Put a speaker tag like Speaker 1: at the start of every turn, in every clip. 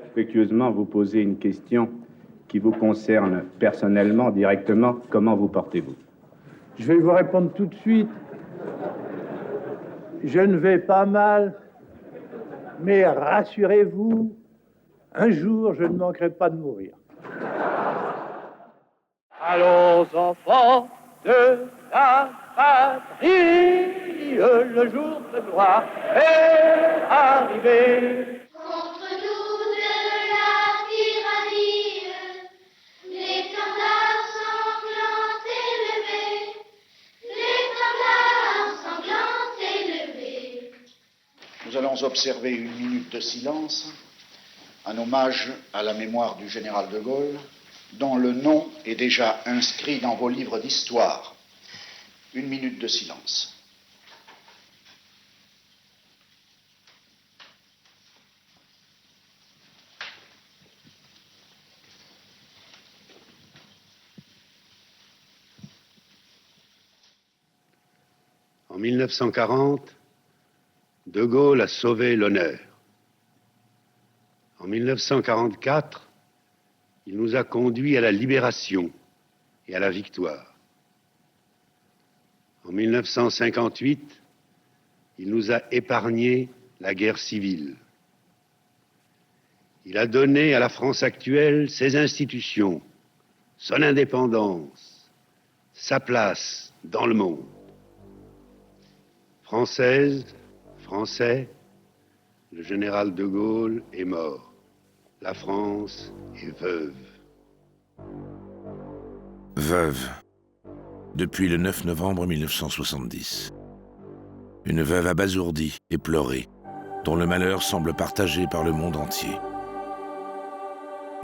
Speaker 1: respectueusement vous poser une question qui vous concerne personnellement, directement. Comment vous portez-vous?
Speaker 2: Je vais vous répondre tout de suite. Je ne vais pas mal, mais rassurez-vous, un jour, je ne manquerai pas de mourir. Allons, enfants de la patrie, le jour de gloire est arrivé.
Speaker 3: Contre nous de la tyrannie, l'étendard sanglant élevé, l'étendard sanglant élevé.
Speaker 4: Nous allons observer une minute de silence en hommage à la mémoire du général de Gaulle, dont le nom est déjà inscrit dans vos livres d'histoire. Une minute de silence.
Speaker 5: En 1940, De Gaulle a sauvé l'honneur. En 1944, il nous a conduits à la libération et à la victoire. En 1958, il nous a épargné la guerre civile. Il a donné à la France actuelle ses institutions, son indépendance, sa place dans le monde. Française, Français, le général de Gaulle est mort. La France est veuve.
Speaker 6: Veuve. Depuis le 9 novembre 1970. Une veuve abasourdie, éplorée, dont le malheur semble partagé par le monde entier.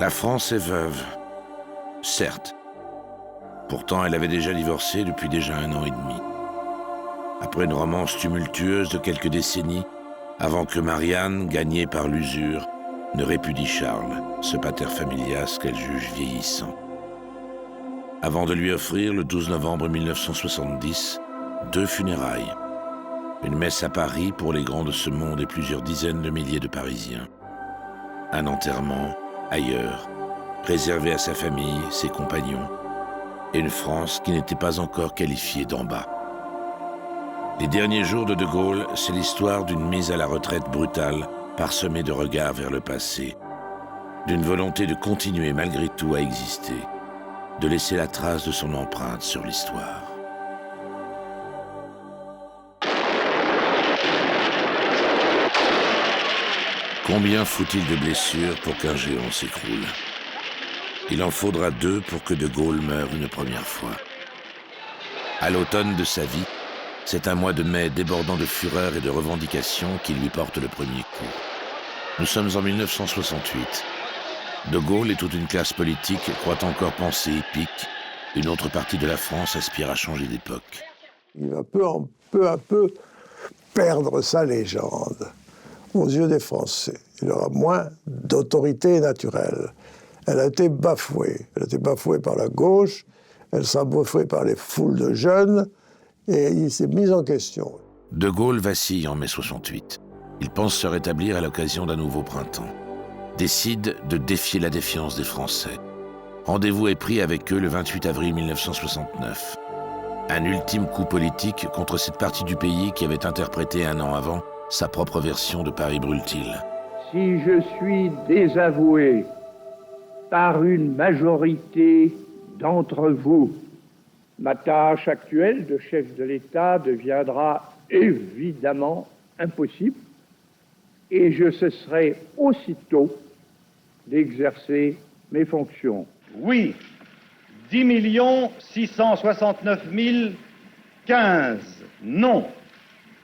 Speaker 6: La France est veuve. Certes. Pourtant, elle avait déjà divorcé depuis déjà 1 an et demi. Après une romance tumultueuse de quelques décennies, avant que Marianne, gagnée par l'usure, ne répudie Charles, ce pater familias qu'elle juge vieillissant. Avant de lui offrir, le 12 novembre 1970, 2 funérailles. Une messe à Paris pour les grands de ce monde et plusieurs dizaines de milliers de Parisiens. Un enterrement, ailleurs, réservé à sa famille, ses compagnons, et une France qui n'était pas encore qualifiée d'en bas. Les derniers jours de Gaulle, c'est l'histoire d'une mise à la retraite brutale, parsemée de regards vers le passé, d'une volonté de continuer malgré tout à exister, de laisser la trace de son empreinte sur l'histoire. Combien faut-il de blessures pour qu'un géant s'écroule? Il en faudra 2 pour que De Gaulle meure une première fois. À l'automne de sa vie, c'est un mois de mai débordant de fureur et de revendications qui lui porte le premier coup. Nous sommes en 1968. De Gaulle et toute une classe politique croient encore penser épique. Une autre partie de la France aspire à changer d'époque.
Speaker 7: Il va peu à peu perdre sa légende aux yeux des Français. Il aura moins d'autorité naturelle. Elle a été bafouée. Elle a été bafouée par la gauche, elle sera bafouée par les foules de jeunes, et il s'est mis en question.
Speaker 6: De Gaulle vacille en mai 68. Il pense se rétablir à l'occasion d'un nouveau printemps. Décide de défier la défiance des Français. Rendez-vous est pris avec eux le 28 avril 1969. Un ultime coup politique contre cette partie du pays qui avait interprété 1 an avant sa propre version de Paris brûle-t-il.
Speaker 2: Si je suis désavoué par une majorité d'entre vous, ma tâche actuelle de chef de l'État deviendra évidemment impossible et je cesserai aussitôt d'exercer mes fonctions.
Speaker 8: Oui, 10 669 015. Non,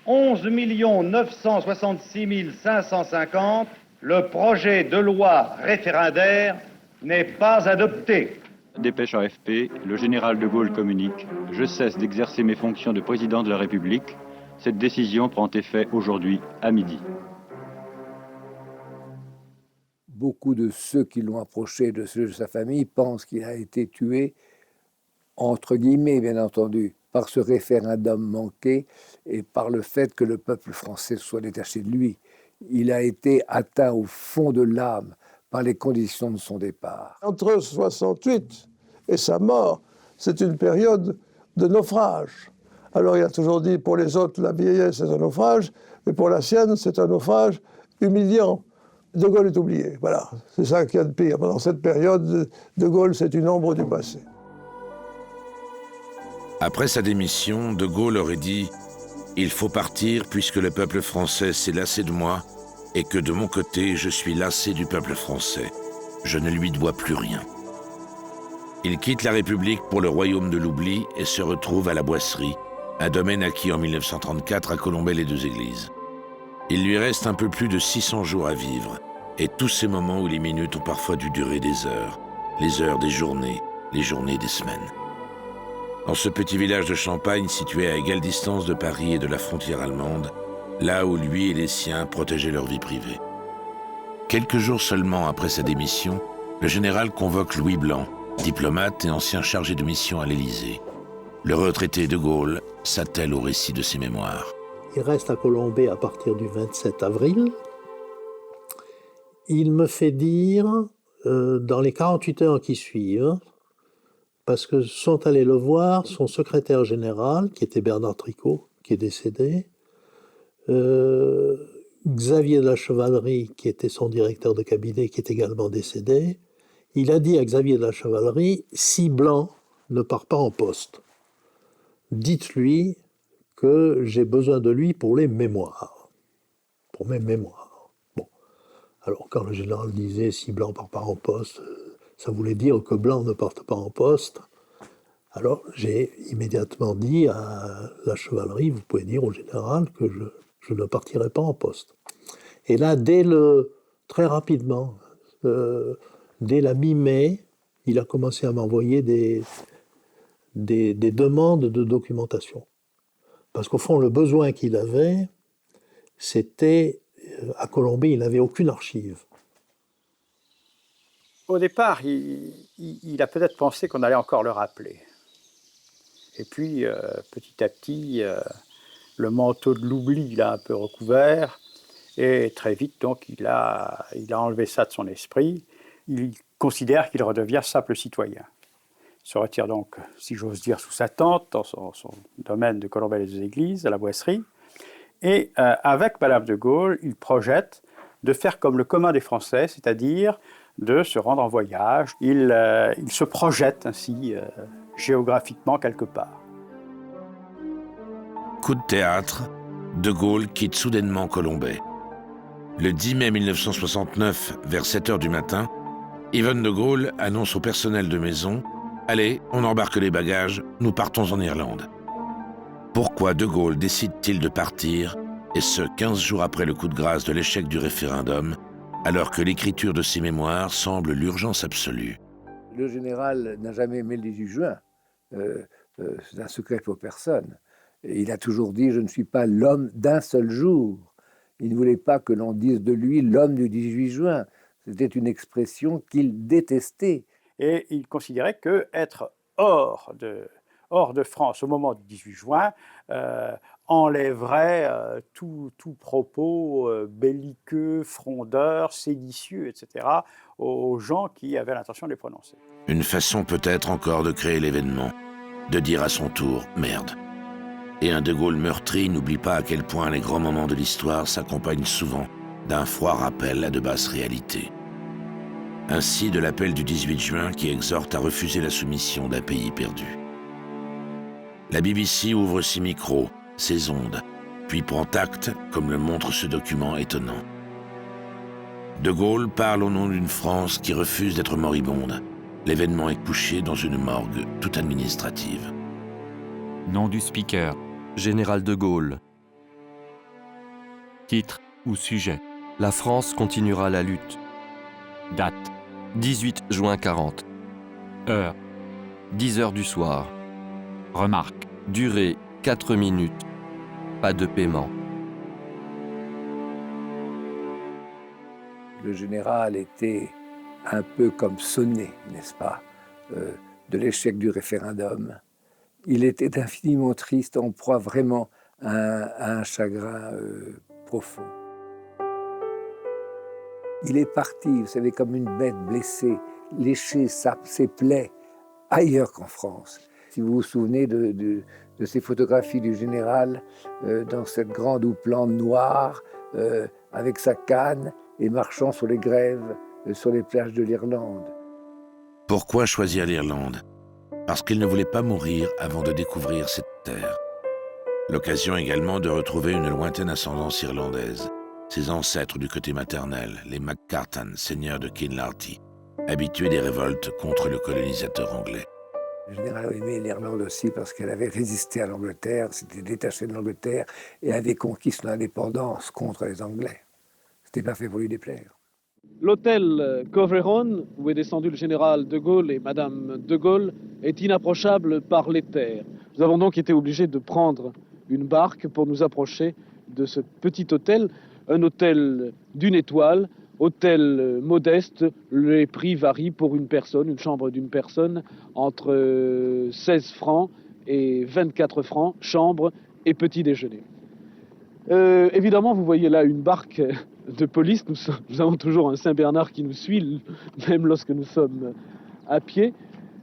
Speaker 8: 11 966 550. Le projet de loi référendaire n'est pas adopté.
Speaker 9: Dépêche AFP, le général de Gaulle communique « Je cesse d'exercer mes fonctions de président de la République. Cette décision prend effet aujourd'hui à midi. »
Speaker 10: Beaucoup de ceux qui l'ont approché de ceux de sa famille pensent qu'il a été tué, entre guillemets bien entendu, par ce référendum manqué et par le fait que le peuple français soit détaché de lui. Il a été atteint au fond de l'âme par les conditions de son départ.
Speaker 7: Entre 68 et sa mort, c'est une période de naufrage. Alors il a toujours dit, pour les autres, la vieillesse, c'est un naufrage, mais pour la sienne, c'est un naufrage humiliant. De Gaulle est oublié, voilà. C'est ça qu'il y a de pire. Pendant cette période, De Gaulle, c'est une ombre du passé.
Speaker 6: Après sa démission, De Gaulle aurait dit « Il faut partir puisque le peuple français s'est lassé de moi et que de mon côté, je suis lassé du peuple français. Je ne lui dois plus rien. » Il quitte la République pour le royaume de l'oubli et se retrouve à la Boisserie, un domaine acquis en 1934 à Colombey-les-Deux-Églises. Il lui reste un peu plus de 600 jours à vivre, et tous ces moments où les minutes ont parfois dû durer des heures, les heures des journées, les journées des semaines. Dans ce petit village de Champagne situé à égale distance de Paris et de la frontière allemande, là où lui et les siens protégeaient leur vie privée. Quelques jours seulement après sa démission, le général convoque Louis Blanc, diplomate et ancien chargé de mission à l'Élysée. Le retraité De Gaulle s'attelle au récit de ses mémoires.
Speaker 11: Il reste à Colombey à partir du 27 avril. Il me fait dire, dans les 48 heures qui suivent, parce que sont allés le voir son secrétaire général, qui était Bernard Tricot, qui est décédé, Xavier de la Chevalerie, qui était son directeur de cabinet, qui est également décédé. Il a dit à Xavier de la Chevalerie, si Blanc ne part pas en poste, dites-lui que j'ai besoin de lui pour les mémoires. Pour mes mémoires. Bon. Alors, quand le général disait si Blanc ne part pas en poste, ça voulait dire que Blanc ne parte pas en poste. Alors, j'ai immédiatement dit à la chevalerie, vous pouvez dire au général que je ne partirai pas en poste. Et là, très rapidement, dès la mi-mai, il a commencé à m'envoyer des demandes de documentation. Parce qu'au fond, le besoin qu'il avait, c'était, à Colombey, il n'avait aucune archive.
Speaker 8: Au départ, il a peut-être pensé qu'on allait encore le rappeler. Et puis, petit à petit, le manteau de l'oubli l'a un peu recouvert. Et très vite, donc, il a enlevé ça de son esprit. Il considère qu'il redevient simple citoyen. Il se retire donc, si j'ose dire, sous sa tente, dans son domaine de Colombey-les-Deux-Églises, à la Boisserie. Et avec Madame de Gaulle, il projette de faire comme le commun des Français, c'est-à-dire de se rendre en voyage. Il se projette ainsi géographiquement quelque part.
Speaker 6: Coup de théâtre, De Gaulle quitte soudainement Colombey. Le 10 mai 1969, vers 7 heures du matin, Yvonne de Gaulle annonce au personnel de maison « Allez, on embarque les bagages, nous partons en Irlande ». Pourquoi De Gaulle décide-t-il de partir, et ce 15 jours après le coup de grâce de l'échec du référendum, alors que l'écriture de ses mémoires semble l'urgence absolue?
Speaker 10: Le général n'a jamais aimé le 18 juin. C'est un secret pour personne. Et il a toujours dit « Je ne suis pas l'homme d'un seul jour ». Il ne voulait pas que l'on dise de lui « l'homme du 18 juin ». C'était une expression qu'il détestait.
Speaker 8: Et il considérait qu'être hors de France au moment du 18 juin enlèverait tout propos belliqueux, frondeur, séditieux, etc., aux gens qui avaient l'intention de les prononcer.
Speaker 6: Une façon peut-être encore de créer l'événement, de dire à son tour « merde ». Et un De Gaulle meurtri n'oublie pas à quel point les grands moments de l'histoire s'accompagnent souvent d'un froid rappel à de basses réalités. Ainsi de l'appel du 18 juin qui exhorte à refuser la soumission d'un pays perdu. La BBC ouvre ses micros, ses ondes, puis prend acte, comme le montre ce document étonnant. De Gaulle parle au nom d'une France qui refuse d'être moribonde. L'événement est couché dans une morgue toute administrative.
Speaker 12: Nom du speaker, Général de Gaulle. Titre ou sujet, La France continuera la lutte. Date, 18 juin 40. Heure, 10 heures du soir. Remarque, durée, 4 minutes. Pas de paiement.
Speaker 10: Le général était un peu comme sonné, n'est-ce pas, de l'échec du référendum. Il était infiniment triste, en proie vraiment à un chagrin profond. Il est parti, vous savez, comme une bête blessée, lécher ses plaies ailleurs qu'en France. Si vous vous souvenez de ces photographies du général dans cette grande houppelande noire, avec sa canne et marchant sur les grèves, sur les plages de l'Irlande.
Speaker 6: Pourquoi choisir l'Irlande? Parce qu'il ne voulait pas mourir avant de découvrir cette terre. L'occasion également de retrouver une lointaine ascendance irlandaise, ses ancêtres du côté maternel, les MacCartan, seigneurs de Kinlarty, habitués des révoltes contre le colonisateur anglais.
Speaker 10: Le général aimait l'Irlande aussi parce qu'elle avait résisté à l'Angleterre, s'était détachée de l'Angleterre et avait conquis son indépendance contre les Anglais. C'était pas fait pour lui déplaire.
Speaker 13: L'hôtel Covreron, où est descendu le général de Gaulle et Madame de Gaulle, est inapprochable par les terres. Nous avons donc été obligés de prendre une barque pour nous approcher de ce petit hôtel, un hôtel d'une étoile, hôtel modeste. Les prix varient pour une personne, une chambre d'une personne, entre 16 francs et 24 francs, chambre et petit déjeuner. Évidemment, vous voyez là une barque de police. Nous avons toujours un Saint-Bernard qui nous suit, même lorsque nous sommes à pied.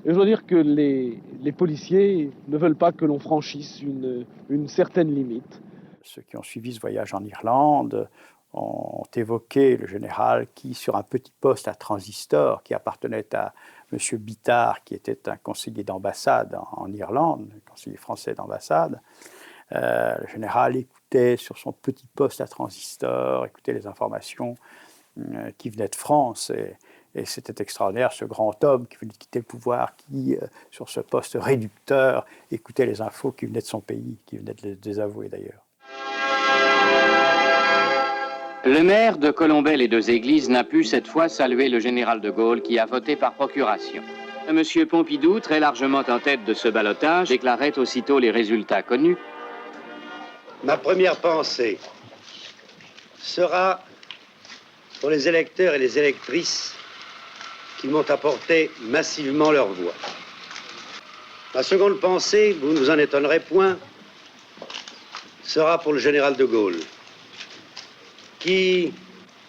Speaker 13: Et je dois dire que les policiers ne veulent pas que l'on franchisse une certaine limite.
Speaker 8: Ceux qui ont suivi ce voyage en Irlande ont évoqué le général qui, sur un petit poste à transistor qui appartenait à M. Bittard, qui était un conseiller d'ambassade en Irlande, un conseiller français d'ambassade, le général écoutait sur son petit poste à transistor, écoutait les informations qui venaient de France. Et c'était extraordinaire, ce grand homme qui venait de quitter le pouvoir, qui, sur ce poste réducteur, écoutait les infos qui venaient de son pays, qui venaient de le désavouer d'ailleurs.
Speaker 14: Le maire de Colombelles et Deux Églises n'a pu cette fois saluer le général de Gaulle qui a voté par procuration. Monsieur Pompidou, très largement en tête de ce ballottage, déclarait aussitôt les résultats connus.
Speaker 5: Ma première pensée sera pour les électeurs et les électrices qui m'ont apporté massivement leur voix. Ma seconde pensée, vous ne vous en étonnerez point, sera pour le général de Gaulle, qui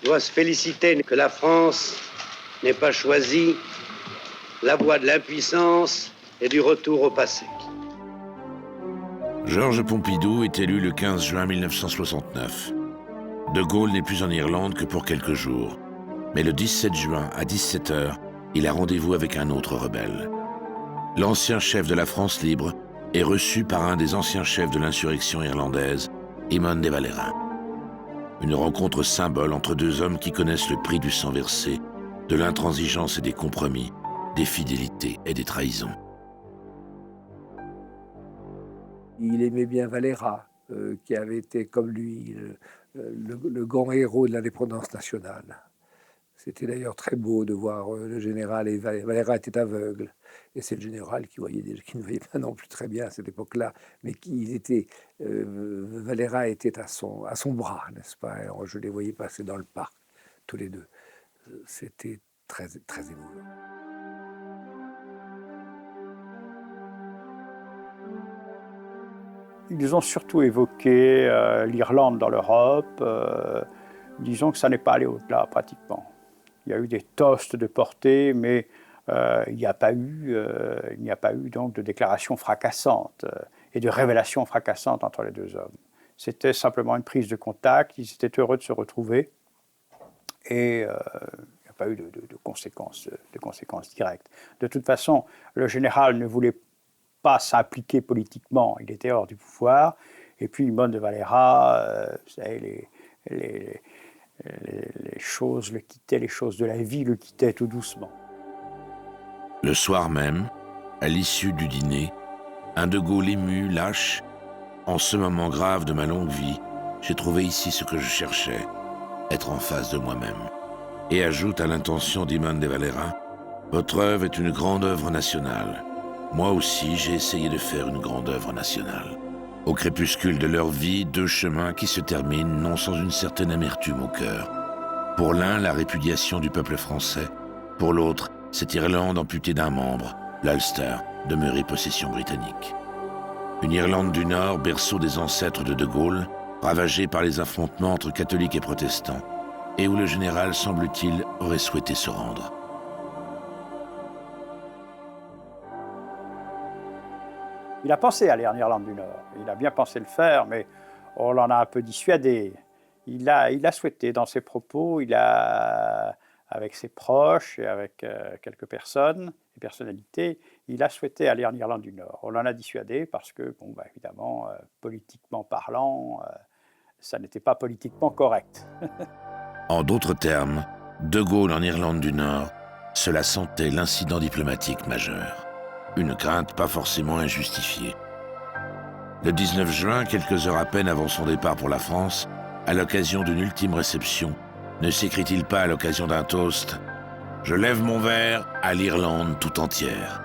Speaker 5: doit se féliciter que la France n'ait pas choisi la voie de l'impuissance et du retour au passé.
Speaker 6: Georges Pompidou est élu le 15 juin 1969. De Gaulle n'est plus en Irlande que pour quelques jours. Mais le 17 juin, à 17h, il a rendez-vous avec un autre rebelle. L'ancien chef de la France libre est reçu par un des anciens chefs de l'insurrection irlandaise, Eamon de Valera. Une rencontre symbole entre deux hommes qui connaissent le prix du sang versé, de l'intransigeance et des compromis, des fidélités et des trahisons.
Speaker 10: Il aimait bien Valera, qui avait été, comme lui, le grand héros de l'indépendance nationale. C'était d'ailleurs très beau de voir le général, et Valera était aveugle. Et c'est le général qui ne voyait pas non plus très bien à cette époque-là, mais Valera était à son bras, n'est-ce pas? Alors, je les voyais passer dans le parc, tous les deux. C'était très, très émouvant.
Speaker 8: Ils ont surtout évoqué l'Irlande dans l'Europe. Disons que ça n'est pas allé au-delà, pratiquement. Il y a eu des toasts de portée, mais il n'y a pas eu donc de déclaration fracassante et de révélation fracassante entre les deux hommes. C'était simplement une prise de contact. Ils étaient heureux de se retrouver et il n'y a pas eu de conséquences directes. De toute façon, le général ne voulait pas s'impliquer politiquement, il était hors du pouvoir. Et puis Eamon de Valera, vous savez, les choses le quittaient, les choses de la vie le quittaient tout doucement.
Speaker 6: Le soir même, à l'issue du dîner, un de Gaulle ému, lâche, en ce moment grave de ma longue vie, j'ai trouvé ici ce que je cherchais, être en face de moi-même. Et ajoute à l'intention d'Eamon de Valera, votre œuvre est une grande œuvre nationale. Moi aussi, j'ai essayé de faire une grande œuvre nationale. Au crépuscule de leur vie, deux chemins qui se terminent non sans une certaine amertume au cœur. Pour l'un, la répudiation du peuple français. Pour l'autre, cette Irlande amputée d'un membre, l'Ulster, demeurée possession britannique. Une Irlande du Nord, berceau des ancêtres de Gaulle, ravagée par les affrontements entre catholiques et protestants. et où le général, semble-t-il, aurait souhaité se rendre.
Speaker 8: Il a pensé aller en Irlande du Nord. Il a bien pensé le faire, mais on l'en a un peu dissuadé. Il a souhaité, dans ses propos, avec ses proches et avec quelques personnes, des personnalités, il a souhaité aller en Irlande du Nord. On l'en a dissuadé parce que, bon, bah, évidemment, politiquement parlant, ça n'était pas politiquement correct.
Speaker 6: En d'autres termes, De Gaulle en Irlande du Nord, cela sentait l'incident diplomatique majeur. Une crainte pas forcément injustifiée. Le 19 juin, quelques heures à peine avant son départ pour la France, à l'occasion d'une ultime réception, ne s'écrit-il pas à l'occasion d'un toast « Je lève mon verre à l'Irlande tout entière ».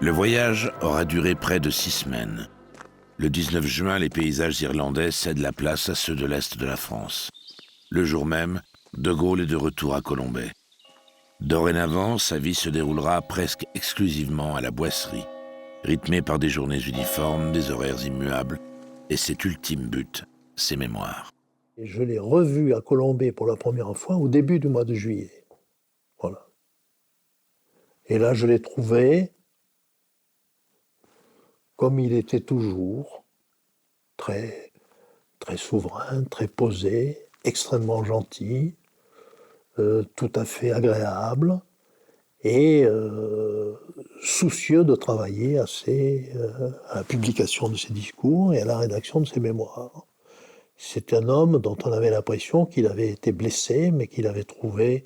Speaker 6: Le voyage aura duré près de 6 semaines. Le 19 juin, les paysages irlandais cèdent la place à ceux de l'Est de la France. Le jour même, De Gaulle est de retour à Colombey. Dorénavant, sa vie se déroulera presque exclusivement à la Boisserie, rythmée par des journées uniformes, des horaires immuables, et cet ultime but, ses mémoires.
Speaker 11: Et je l'ai revu à Colombey pour la première fois au début du mois de juillet. Voilà. Et là, je l'ai trouvé comme il était toujours, très, très souverain, très posé, extrêmement gentil, tout à fait agréable et soucieux de travailler à la publication de ses discours et à la rédaction de ses mémoires. C'est un homme dont on avait l'impression qu'il avait été blessé, mais qu'il avait trouvé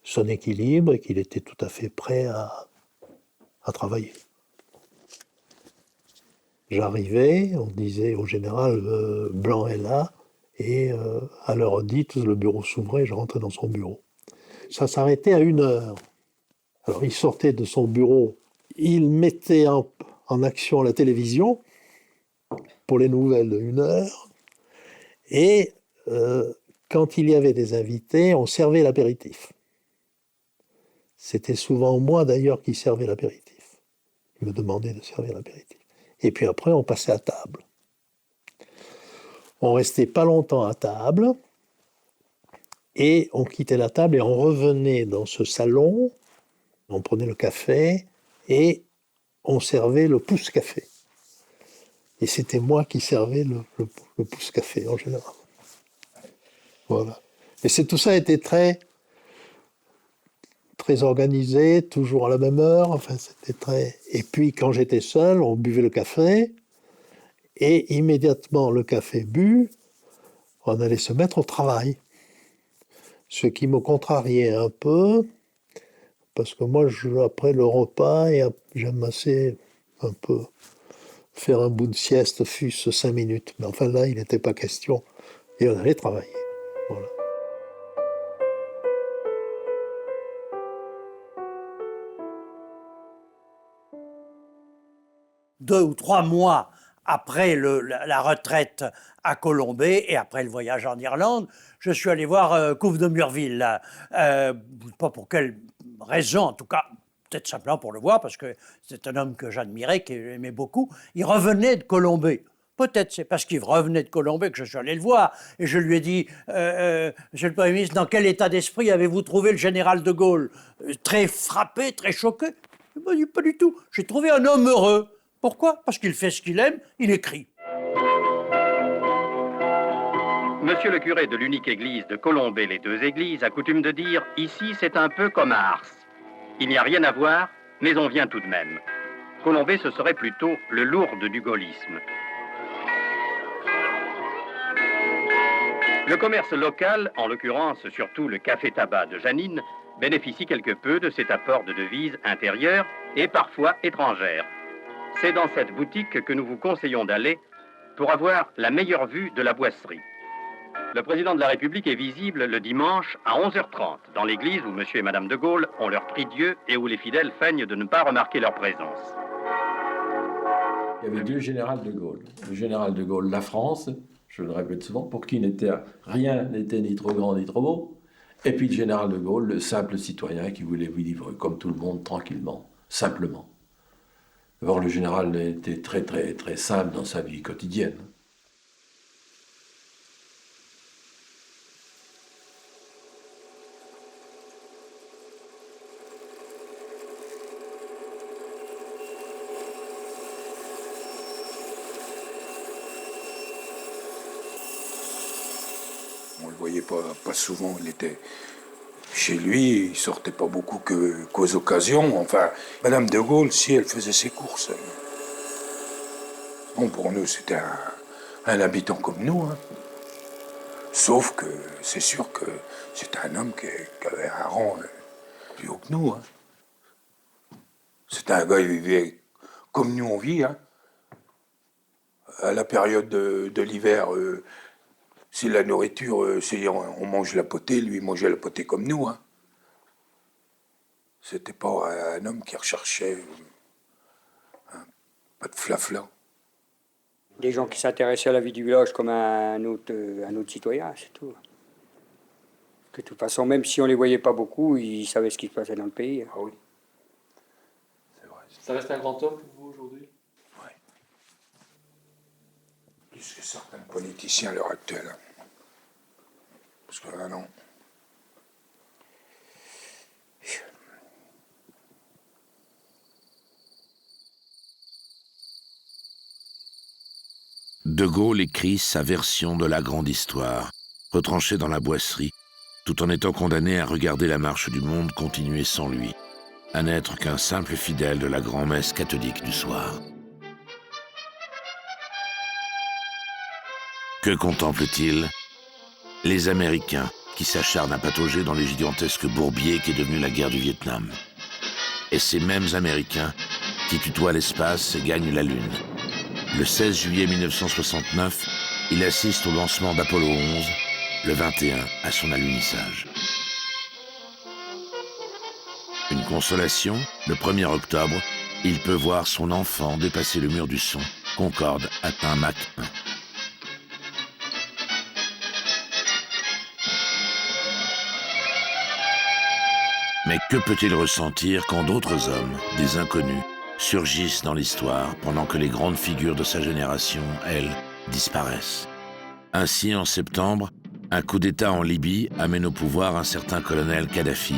Speaker 11: son équilibre et qu'il était tout à fait prêt à travailler. J'arrivais, on disait au général Blanc est là, et à l'heure dite, le bureau s'ouvrait, je rentrais dans son bureau. Ça s'arrêtait à 1 heure. Alors il sortait de son bureau, il mettait en action la télévision pour les nouvelles de 1 heure, et quand il y avait des invités, on servait l'apéritif. C'était souvent moi d'ailleurs qui servais l'apéritif. Il me demandait de servir l'apéritif. Et puis après, on passait à table. On restait pas longtemps à table, et on quittait la table et on revenait dans ce salon, on prenait le café, et on servait le pouce-café. Et c'était moi qui servais le pouce-café, en général. Voilà. Et tout ça était très, très organisé, toujours à la même heure, enfin c'était très... Et puis quand j'étais seul, on buvait le café, et immédiatement le café bu, on allait se mettre au travail. Ce qui me contrariait un peu, parce que moi, après le repas, j'aime assez un peu faire un bout de sieste, fût-ce 5 minutes. Mais enfin là, il n'était pas question. Et on allait travailler. Voilà.
Speaker 15: Deux ou 3 mois après la retraite à Colombey et après le voyage en Irlande, je suis allé voir Couve de Murville. Pas pour quelle raison, en tout cas, peut-être simplement pour le voir, parce que c'est un homme que j'admirais, que j'aimais beaucoup. Il revenait de Colombey. Peut-être c'est parce qu'il revenait de Colombey que je suis allé le voir. Et je lui ai dit, Monsieur le Premier ministre, dans quel état d'esprit avez-vous trouvé le général de Gaulle? Très frappé, très choqué? Il m'a dit, pas du tout. J'ai trouvé un homme heureux. Pourquoi? Parce qu'il fait ce qu'il aime, il écrit.
Speaker 14: Monsieur le curé de l'unique église de Colombey les Deux Églises a coutume de dire « Ici, c'est un peu comme à Ars. Il n'y a rien à voir, mais on vient tout de même. » Colombey, ce serait plutôt le Lourdes du gaullisme. Le commerce local, en l'occurrence surtout le café-tabac de Jeannine, bénéficie quelque peu de cet apport de devises intérieures et parfois étrangères. C'est dans cette boutique que nous vous conseillons d'aller pour avoir la meilleure vue de la Boisserie. Le président de la République est visible le dimanche à 11h30 dans l'église où M. et Mme de Gaulle ont leur prie-dieu et où les fidèles feignent de ne pas remarquer leur présence.
Speaker 16: Il y avait 2 généraux de Gaulle. Le général de Gaulle, la France, je le répète souvent, pour qui rien n'était ni trop grand ni trop beau, et puis le général de Gaulle, le simple citoyen qui voulait vivre comme tout le monde, tranquillement, simplement. D'abord, le général était très, très, très simple dans sa vie quotidienne.
Speaker 17: On le voyait pas souvent, il était chez lui, il sortait pas beaucoup qu'aux occasions. Enfin, Madame de Gaulle, si, elle faisait ses courses. Bon, pour nous, c'était un habitant comme nous, hein. Sauf que c'est sûr que c'était un homme qui avait un rang plus haut que nous, hein. C'était un gars, il vivait comme nous on vit, hein. À la période de l'hiver, c'est la nourriture, on mange la potée, lui il mangeait la potée comme nous, hein. C'était pas un homme qui recherchait pas de flafla.
Speaker 18: Des gens qui s'intéressaient à la vie du village comme un autre citoyen, c'est tout. De toute façon, même si on les voyait pas beaucoup, ils savaient ce qui se passait dans le pays.
Speaker 17: Ah oui.
Speaker 16: C'est vrai. Ça reste un grand homme pour vous aujourd'hui?
Speaker 17: Oui. Plus que certains politiciens à l'heure actuelle. Parce que là, non.
Speaker 6: De Gaulle écrit sa version de la grande histoire, retranché dans la boisserie, tout en étant condamné à regarder la marche du monde continuer sans lui, à n'être qu'un simple fidèle de la grand-messe catholique du soir. Que contemple-t-il? Les Américains qui s'acharnent à patauger dans les gigantesques bourbiers qu'est devenue la guerre du Vietnam. Et ces mêmes Américains qui tutoient l'espace et gagnent la Lune. Le 16 juillet 1969, il assiste au lancement d'Apollo 11, le 21 à son alunissage. Une consolation, le 1er octobre, il peut voir son enfant dépasser le mur du son. Concorde atteint Mach 1. Mais que peut-il ressentir quand d'autres hommes, des inconnus, surgissent dans l'histoire pendant que les grandes figures de sa génération, elles, disparaissent? Ainsi, en septembre, un coup d'État en Libye amène au pouvoir un certain colonel Kadhafi,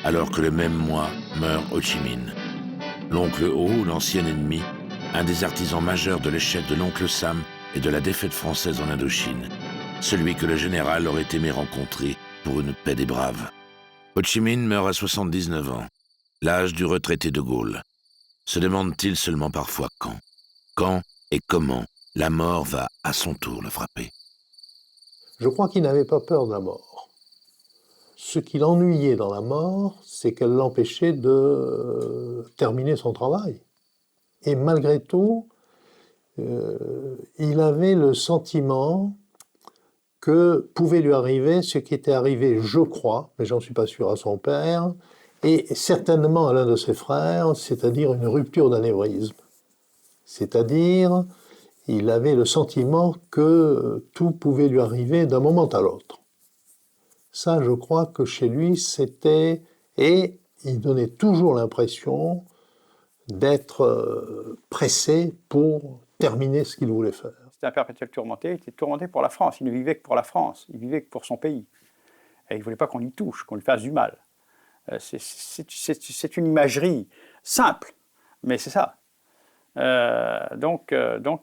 Speaker 6: alors que le même mois meurt Ho Chi Minh. L'oncle Ho, l'ancien ennemi, un des artisans majeurs de l'échec de l'oncle Sam et de la défaite française en Indochine, celui que le général aurait aimé rencontrer pour une paix des braves. Ho Chi Minh meurt à 79 ans, l'âge du retraité de Gaulle. Se demande-t-il seulement parfois quand et comment la mort va à son tour le frapper?
Speaker 11: Je crois qu'il n'avait pas peur de la mort. Ce qui l'ennuyait dans la mort, c'est qu'elle l'empêchait de terminer son travail. Et malgré tout, il avait le sentiment que pouvait lui arriver ce qui était arrivé, je crois, mais j'en suis pas sûr, à son père, et certainement à l'un de ses frères, c'est-à-dire une rupture d'anévrisme. C'est-à-dire, il avait le sentiment que tout pouvait lui arriver d'un moment à l'autre. Ça, je crois que chez lui, c'était... Et il donnait toujours l'impression d'être pressé pour terminer ce qu'il voulait faire.
Speaker 8: C'était un perpétuel tourmenté, il était tourmenté pour la France, il ne vivait que pour la France, il vivait que pour son pays. Et il ne voulait pas qu'on y touche, qu'on lui fasse du mal. C'est une imagerie simple, mais c'est ça. Donc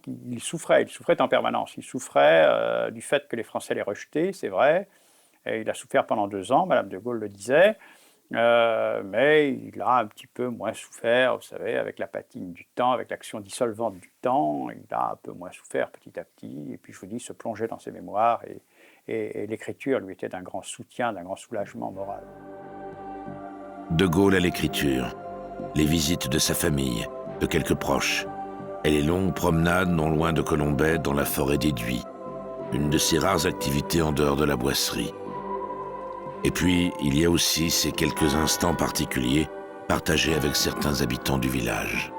Speaker 8: il souffrait en permanence. Il souffrait du fait que les Français les rejetaient, c'est vrai. Et il a souffert pendant 2 ans, Madame de Gaulle le disait. Mais il a un petit peu moins souffert, vous savez, avec la patine du temps, avec l'action dissolvante du temps. Il a un peu moins souffert petit à petit. Et puis, je vous dis, se plonger dans ses mémoires. Et l'écriture lui était d'un grand soutien, d'un grand soulagement moral.
Speaker 6: De Gaulle à l'écriture, les visites de sa famille, de quelques proches, et les longues promenades non loin de Colombey dans la forêt d'Éduy, une de ses rares activités en dehors de la boisserie. Et puis, il y a aussi ces quelques instants particuliers partagés avec certains habitants du village.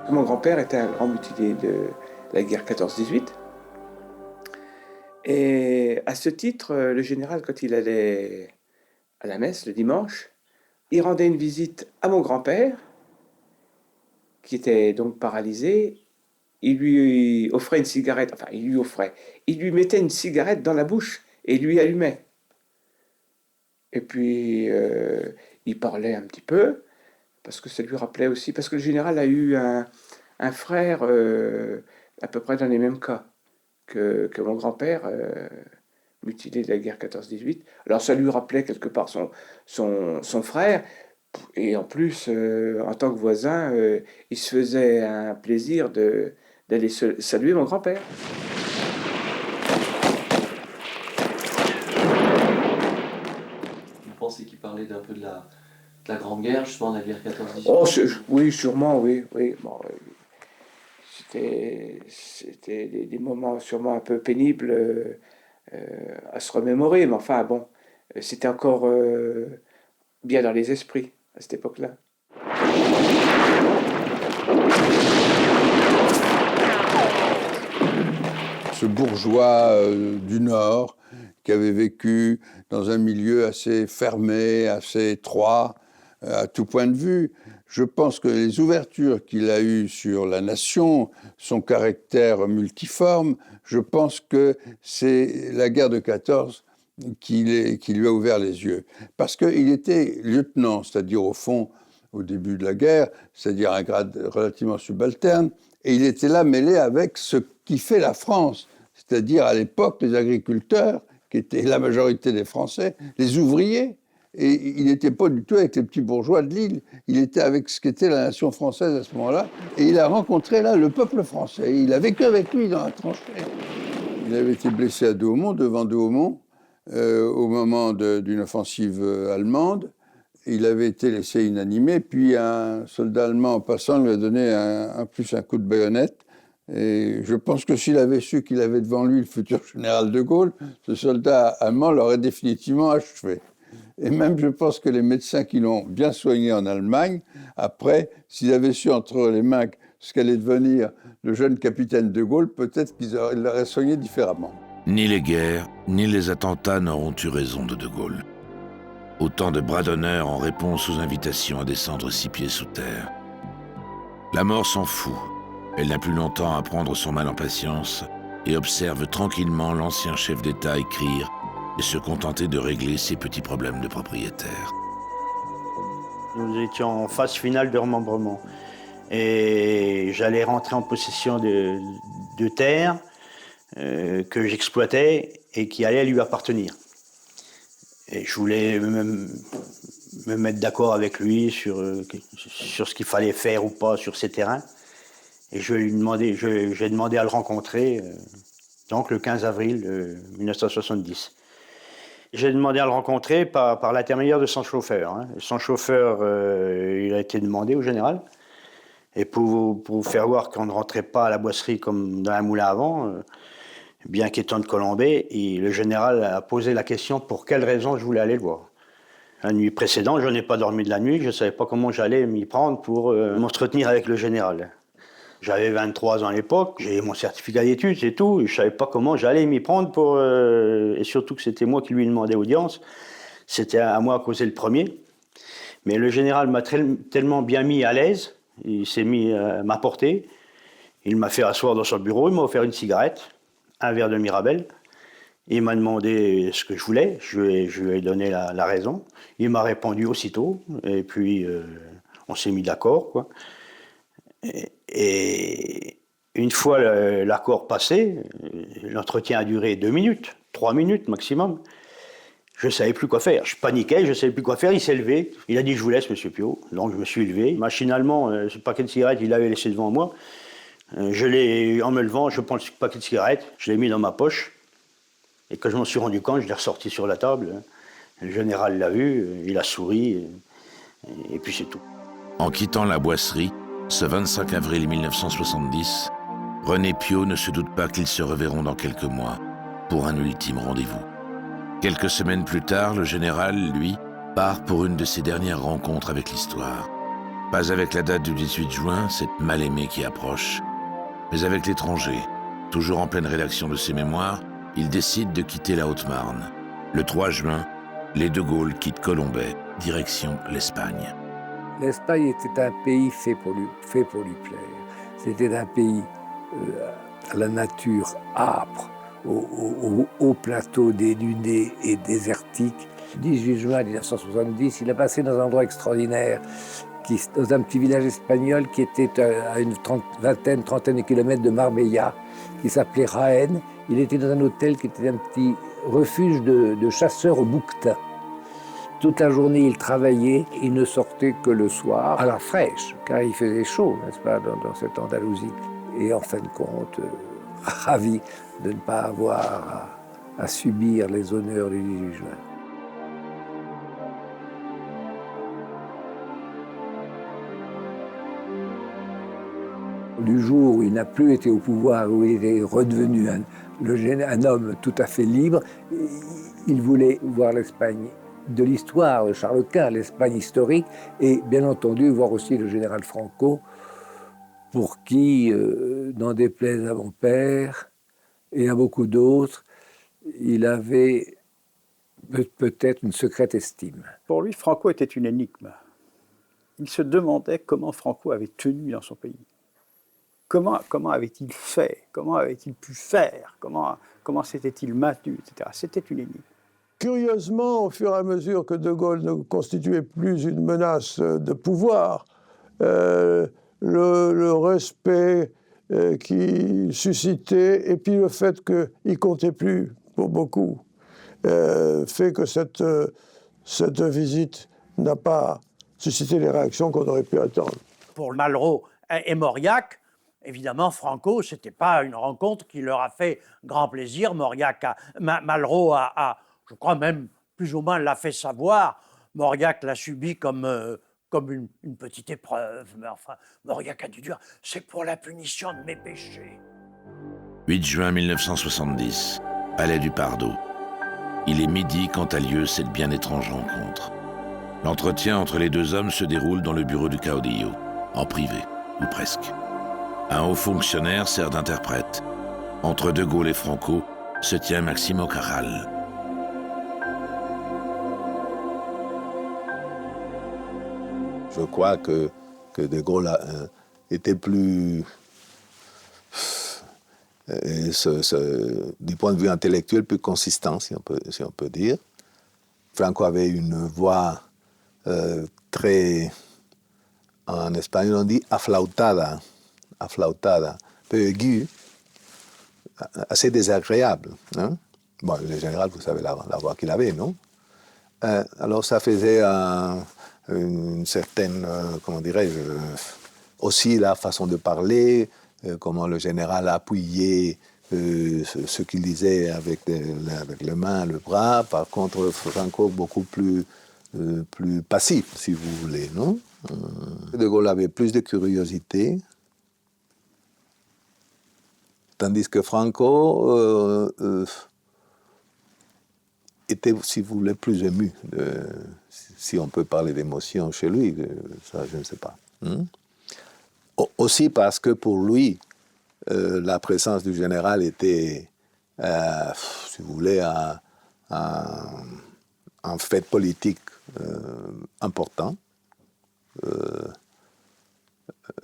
Speaker 19: Mon grand-père était un grand mutinier de la guerre 14-18. Et à ce titre, le général, quand il allait à la messe le dimanche, il rendait une visite à mon grand-père, qui était donc paralysé. Il lui offrait une cigarette, enfin, il lui mettait une cigarette dans la bouche et il lui allumait. Et puis, il parlait un petit peu, parce que ça lui rappelait aussi, parce que le général a eu un frère à peu près dans les mêmes cas que mon grand-père, mutilé de la guerre 14-18. Alors ça lui rappelait quelque part son frère, et en plus, en tant que voisin, il se faisait un plaisir d'aller saluer mon grand-père.
Speaker 20: Vous pensez qu'il parlait d'un peu de la Grande Guerre, justement, de la guerre 14-18?
Speaker 19: Oh, oui, sûrement, oui. Bon, c'était des moments sûrement un peu pénibles à se remémorer, mais enfin, bon, c'était encore bien dans les esprits à cette époque-là.
Speaker 21: Ce bourgeois du Nord qui avait vécu dans un milieu assez fermé, assez étroit, à tout point de vue. Je pense que les ouvertures qu'il a eues sur la nation, son caractère multiforme, je pense que c'est la guerre de 14 qui lui a ouvert les yeux. Parce qu'il était lieutenant, c'est-à-dire au fond, au début de la guerre, c'est-à-dire un grade relativement subalterne, et il était là mêlé avec ce qui fait la France, c'est-à-dire à l'époque les agriculteurs, qui étaient la majorité des Français, les ouvriers. Et il n'était pas du tout avec les petits bourgeois de l'île, il était avec ce qu'était la nation française à ce moment-là, et il a rencontré là le peuple français, il a vécu avec lui dans la tranchée. Il avait été blessé à Douaumont, devant Douaumont, au moment d'une offensive allemande. Il avait été laissé inanimé, puis un soldat allemand en passant lui a donné un coup de baïonnette. Et je pense que s'il avait su qu'il avait devant lui le futur général de Gaulle, ce soldat allemand l'aurait définitivement achevé. Et même, je pense que les médecins qui l'ont bien soigné en Allemagne, après, s'ils avaient su entre les mains ce qu'allait devenir le jeune capitaine de Gaulle, peut-être qu'ils l'auraient soigné différemment.
Speaker 6: Ni les guerres, ni les attentats n'auront eu raison de Gaulle. Autant de bras d'honneur en réponse aux invitations à descendre 6 pieds sous terre. La mort s'en fout. Elle n'a plus longtemps à prendre son mal en patience et observe tranquillement l'ancien chef d'État écrire et se contenter de régler ses petits problèmes de propriétaire.
Speaker 8: Nous étions en phase finale de remembrement. Et j'allais rentrer en possession de terres que j'exploitais et qui allaient lui appartenir. Et je voulais me mettre d'accord avec lui sur ce qu'il fallait faire ou pas sur ces terrains. Et j'ai demandé à le rencontrer, donc le 15 avril 1970. J'ai demandé à le rencontrer par l'intermédiaire de son chauffeur. Son chauffeur, il a été demandé au général. Et pour faire voir qu'on ne rentrait pas à la boisserie comme dans un moulin avant, bien qu'étant de Colombey, le général a posé la question pour quelle raison je voulais aller le voir. La nuit précédente, je n'ai pas dormi de la nuit, je ne savais pas comment j'allais m'y prendre pour m'entretenir avec le général. J'avais 23 ans à l'époque, j'ai mon certificat d'études, c'est tout, et je ne savais pas comment j'allais m'y prendre et surtout que c'était moi qui lui demandais audience. C'était à moi à causer le premier. Mais le général m'a tellement bien mis à l'aise, il s'est mis à m'apporter, il m'a fait asseoir dans son bureau, il m'a offert une cigarette, un verre de Mirabelle, il m'a demandé ce que je voulais, je lui ai donné la raison, il m'a répondu aussitôt, et puis on s'est mis d'accord, quoi. Et une fois l'accord passé, l'entretien a duré 2 minutes, 3 minutes maximum. Je ne savais plus quoi faire. Je paniquais, je ne savais plus quoi faire. Il s'est levé. Il a dit « Je vous laisse, monsieur Piot ». Donc je me suis levé. Machinalement, ce paquet de cigarettes, il l'avait laissé devant moi. En me levant, je prends le paquet de cigarettes, je l'ai mis dans ma poche. Et quand je m'en suis rendu compte, je l'ai ressorti sur la table. Le général l'a vu, il a souri. Et puis c'est tout.
Speaker 6: En quittant la boisserie, ce 25 avril 1970, René Piot ne se doute pas qu'ils se reverront dans quelques mois pour un ultime rendez-vous. Quelques semaines plus tard, le général, lui, part pour une de ses dernières rencontres avec l'histoire. Pas avec la date du 18 juin, cette mal-aimée qui approche, mais avec l'étranger. Toujours en pleine rédaction de ses mémoires, il décide de quitter la Haute-Marne. Le 3 juin, les de Gaulle quittent Colombey direction l'Espagne.
Speaker 10: L'Espagne était un pays fait pour lui plaire. C'était un pays à la nature âpre, au plateau dénudé et désertique. Le 18 juin 1970, il a passé dans un endroit extraordinaire, dans un petit village espagnol qui était à une trentaine de kilomètres de Marbella, qui s'appelait Jaén. Il était dans un hôtel qui était un petit refuge de chasseurs au bouquetin. Toute la journée, il travaillait, il ne sortait que le soir, à la fraîche, car il faisait chaud, n'est-ce pas, dans cette Andalousie. Et en fin de compte, ravi de ne pas avoir à subir les honneurs du 18 juin. Du jour où il n'a plus été au pouvoir, où il était redevenu un homme tout à fait libre, il voulait voir l'Espagne de l'histoire de Charles Quint, l'Espagne historique, et bien entendu voir aussi le général Franco, pour qui, n'en déplaise à mon père et à beaucoup d'autres, il avait peut-être une secrète estime.
Speaker 8: Pour lui, Franco était une énigme. Il se demandait comment Franco avait tenu dans son pays. Comment avait-il fait? Comment avait-il pu faire? Comment s'était-il maintenu, etc. C'était une énigme.
Speaker 7: Curieusement, au fur et à mesure que De Gaulle ne constituait plus une menace de pouvoir, le respect qu'il suscitait, et puis le fait qu'il ne comptait plus pour beaucoup, fait que cette visite n'a pas suscité les réactions qu'on aurait pu attendre.
Speaker 15: Pour Malraux et Mauriac, évidemment, Franco, ce n'était pas une rencontre qui leur a fait grand plaisir. Malraux je crois même, plus ou moins l'a fait savoir. Mauriac l'a subi comme une petite épreuve. Mais enfin, Mauriac a dû dire, c'est pour la punition de mes péchés.
Speaker 6: 8 juin 1970, Palais du Pardo. Il est midi quand a lieu cette bien étrange rencontre. L'entretien entre les deux hommes se déroule dans le bureau du Caudillo, en privé, ou presque. Un haut fonctionnaire sert d'interprète. Entre De Gaulle et Franco se tient Maximo Caral.
Speaker 1: Je crois que De Gaulle était plus, du point de vue intellectuel, plus consistant, si on peut dire. Franco avait une voix très, en espagnol on dit aflautada, peu aiguë, assez désagréable. Hein? Bon, le général, vous savez la voix qu'il avait, non? Alors ça faisait une certaine, comment dirais-je, aussi la façon de parler, comment le général appuyait ce qu'il disait avec les mains, le bras. Par contre, Franco beaucoup plus passif, si vous voulez, non? De Gaulle avait plus de curiosité, tandis que Franco était, si vous voulez, plus ému, si on peut parler d'émotion chez lui, ça je ne sais pas. Aussi parce que pour lui, la présence du général était, si vous voulez, un fait politique important. Je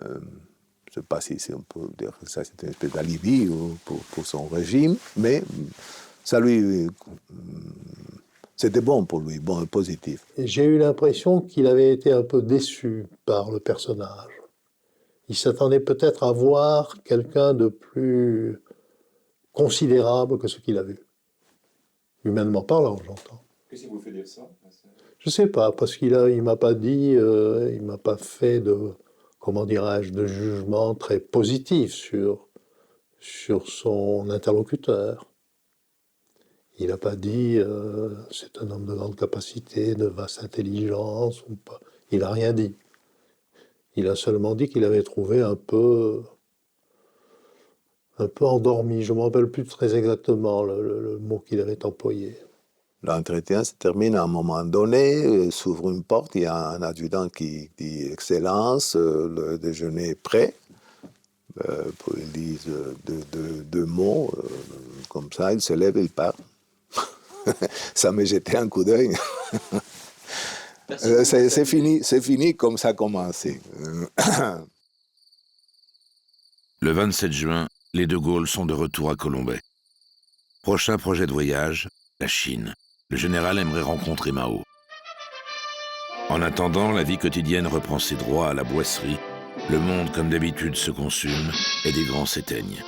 Speaker 1: ne sais pas si on peut dire que ça c'était une espèce d'alibi pour son régime, mais ça lui, c'était bon pour lui, bon, positif.
Speaker 11: J'ai eu l'impression qu'il avait été un peu déçu par le personnage. Il s'attendait peut-être à voir quelqu'un de plus considérable que ce qu'il a vu. Humainement parlant, j'entends.
Speaker 22: Qu'est-ce qui vous fait dire ça?
Speaker 11: Je ne sais pas, parce qu'il ne m'a pas dit, il ne m'a pas fait de, comment dirais-je, de jugement très positif sur son interlocuteur. Il n'a pas dit c'est un homme de grande capacité, de vaste intelligence. Ou pas. Il n'a rien dit. Il a seulement dit qu'il avait trouvé un peu endormi. Je ne me rappelle plus très exactement le mot qu'il avait employé.
Speaker 1: L'entretien se termine à un moment donné, s'ouvre une porte, il y a un adjudant qui dit « Excellence, le déjeuner est prêt ». Ils disent deux mots, comme ça, il se lève et il part. Ça m'a jeté un coup d'œil. C'est fini comme ça a commencé.
Speaker 6: Le 27 juin, les De Gaulle sont de retour à Colombey. Prochain projet de voyage, la Chine. Le général aimerait rencontrer Mao. En attendant, la vie quotidienne reprend ses droits à la boisserie. Le monde, comme d'habitude, se consume et des grands s'éteignent.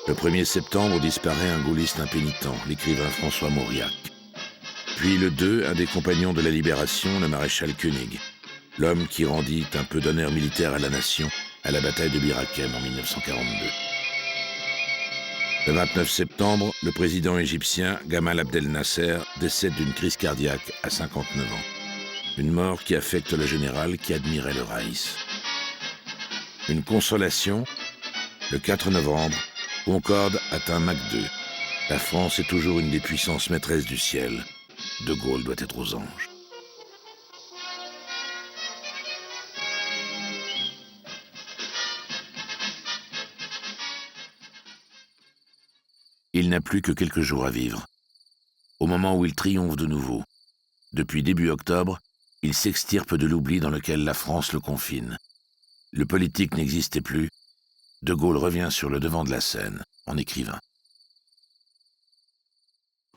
Speaker 6: Le 1er septembre disparaît un gaulliste impénitent, l'écrivain François Mauriac. Puis le 2, un des compagnons de la Libération, le maréchal Koenig, l'homme qui rendit un peu d'honneur militaire à la nation à la bataille de Bir Hakeim en 1942. Le 29 septembre, le président égyptien Gamal Abdel Nasser décède d'une crise cardiaque à 59 ans. Une mort qui affecte le général qui admirait le Raïs. Une consolation, le 4 novembre, Concorde atteint Mach 2. La France est toujours une des puissances maîtresses du ciel. De Gaulle doit être aux anges. Il n'a plus que quelques jours à vivre. Au moment où il triomphe de nouveau, depuis début octobre, il s'extirpe de l'oubli dans lequel la France le confine. Le politique n'existait plus. De Gaulle revient sur le devant de la scène en écrivain.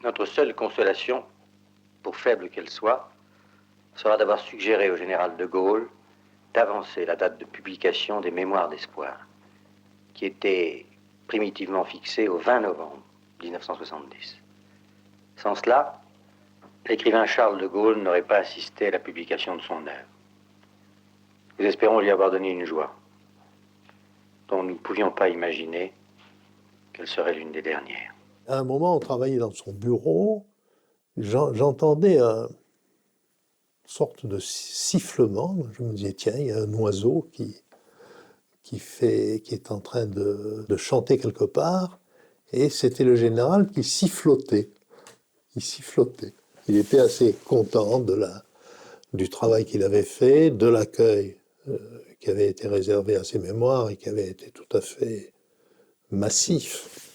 Speaker 3: Notre seule consolation, pour faible qu'elle soit, sera d'avoir suggéré au général de Gaulle d'avancer la date de publication des Mémoires d'Espoir, qui était primitivement fixée au 20 novembre 1970. Sans cela, l'écrivain Charles de Gaulle n'aurait pas assisté à la publication de son œuvre. Nous espérons lui avoir donné une joie dont nous ne pouvions pas imaginer qu'elle serait l'une des dernières.
Speaker 11: À un moment, on travaillait dans son bureau, j'entendais une sorte de sifflement. Je me disais, tiens, il y a un oiseau qui est en train de chanter quelque part, et c'était le général qui sifflotait. Il sifflotait. Il était assez content du travail qu'il avait fait, de l'accueil qui avait été réservé à ses mémoires et qui avait été tout à fait massif.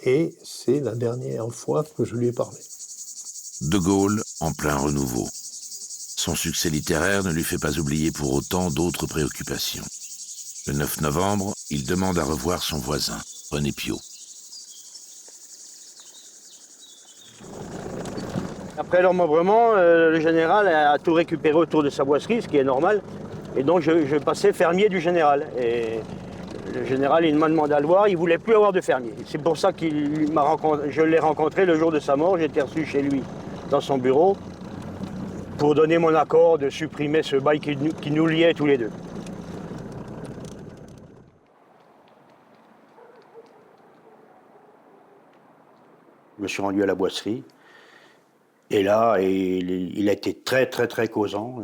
Speaker 11: Et c'est la dernière fois que je lui ai parlé.
Speaker 6: De Gaulle en plein renouveau. Son succès littéraire ne lui fait pas oublier pour autant d'autres préoccupations. Le 9 novembre, il demande à revoir son voisin, René Piot.
Speaker 22: Après l'emmembrement, le général a tout récupéré autour de sa boisserie, ce qui est normal. Et donc je passais fermier du général. Et le général, il m'a demandé à le voir, il ne voulait plus avoir de fermier. C'est pour ça que je l'ai rencontré le jour de sa mort. J'étais reçu chez lui dans son bureau pour donner mon accord de supprimer ce bail qui nous liait tous les deux. Je me suis rendu à la boisserie. Et là, il a été très, très, très causant.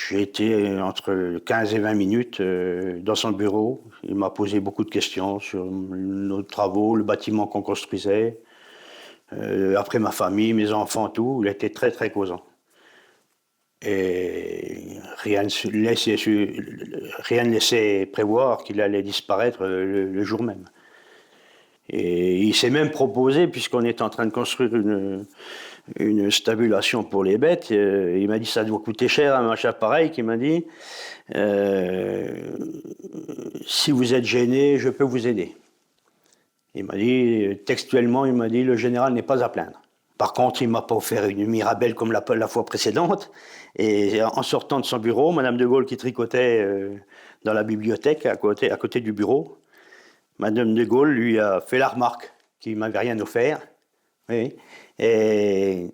Speaker 22: J'ai été entre 15 et 20 minutes dans son bureau. Il m'a posé beaucoup de questions sur nos travaux, le bâtiment qu'on construisait, après ma famille, mes enfants, tout. Il a été très, très causant. Et rien ne laissait prévoir qu'il allait disparaître le jour même. Et il s'est même proposé, puisqu'on est en train de construire une stabulation pour les bêtes, il m'a dit ça doit coûter cher, un machin pareil, qui m'a dit si vous êtes gêné, je peux vous aider. Il m'a dit, textuellement, il m'a dit le général n'est pas à plaindre. Par contre, il ne m'a pas offert une mirabelle comme la fois précédente. Et en sortant de son bureau, Madame de Gaulle qui tricotait dans la bibliothèque à côté du bureau, Madame de Gaulle lui a fait la remarque qu'il ne m'avait rien offert. Oui. Et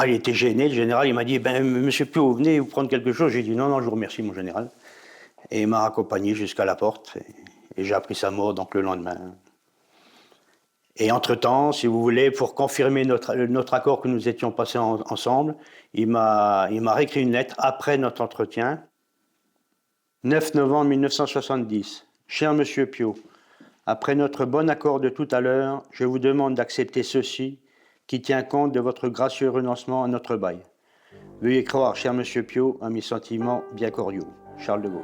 Speaker 22: il était gêné, le général. Il m'a dit monsieur Piot, venez vous prendre quelque chose. J'ai dit non, je vous remercie, mon général. Et il m'a accompagné jusqu'à la porte. Et j'ai appris sa mort donc le lendemain. Et entre-temps, si vous voulez, pour confirmer notre accord que nous étions passés ensemble, il m'a réécrit une lettre après notre entretien. 9 novembre 1970. Cher monsieur Piot, après notre bon accord de tout à l'heure, je vous demande d'accepter ceci qui tient compte de votre gracieux renoncement à notre bail. Veuillez croire, cher monsieur Piot, à mes sentiments bien cordiaux. Charles de Gaulle.